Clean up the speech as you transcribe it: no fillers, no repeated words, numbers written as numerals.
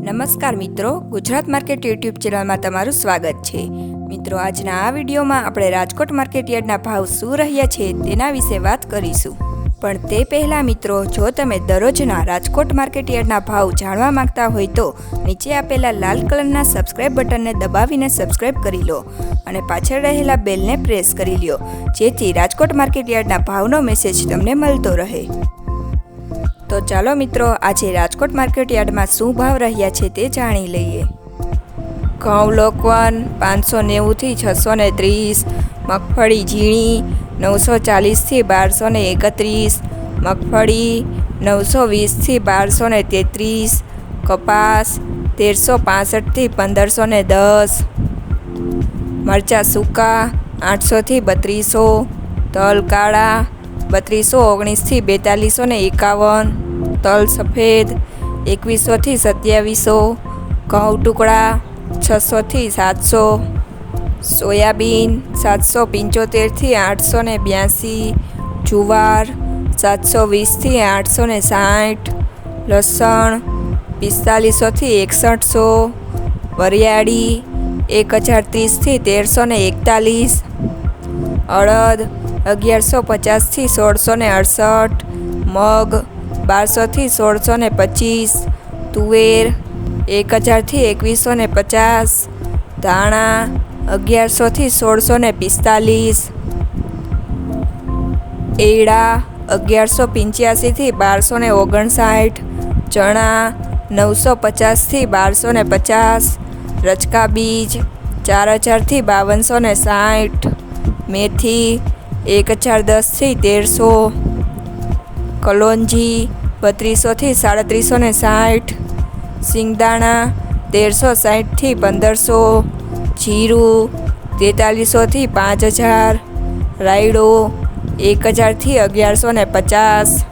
નમસ્કાર મિત્રો, Gujarat market YouTube ચેનલમાં તમારું સ્વાગત છે। મિત્રો, આજના આ વિડીયોમાં આપણે રાજકોટ માર્કેટ યાર્ડના ભાવ શું રહ્યા છે તેના વિશે વાત કરીશું। પણ તે પહેલાં મિત્રો, જો તમે દરરોજના રાજકોટ માર્કેટ યાર્ડના ભાવ જાણવા માંગતા હોય તો નીચે આપેલા લાલ કલરના સબસ્ક્રાઇબ બટનને દબાવીને સબસ્ક્રાઇબ કરી લો અને પાછળ રહેલા બેલને પ્રેસ કરી લો, જેથી રાજકોટ માર્કેટ યાર્ડના ભાવનો મેસેજ તમને મળતો રહે। તો ચાલો મિત્રો, આજે રાજકોટ માર્કેટ યાર્ડમાં શું ભાવ રહ્યા છે તે જાણી લઈએ। ઘઉં લોકવન 590 થી 630, મગફળી ઝીણી 940 થી 1231, મગફળી 920 થી 1233, કપાસ 1365 થી 1510, મરચાં સૂકા 800 થી 3200, તલ કાળા 3219 થી 4251, તલ સફેદ 2100 થી 2700, ઘઉં ટુકડા 600 થી 700, સોયાબીન 775 થી 882, જુવાર 720 થી 860, લસણ 4500 થી 6100, વરિયાળી 1030 થી 1341, અડદ 1150 થી 1668, મગ 1200 થી 1625, તુવેર 1000 થી 2150, ધાણા 1100 થી 1645, એડા 1185 થી 1259, ચણા 950 થી 1250, રચકા બીજ 4000 થી 5260, મેથી 1010 થી 1300, કલોંજી 3200 થી 3760, સિંગદાણા 1360 થી 1500, જીરું 4300 થી 5000, રાયડો 1000 થી 1150,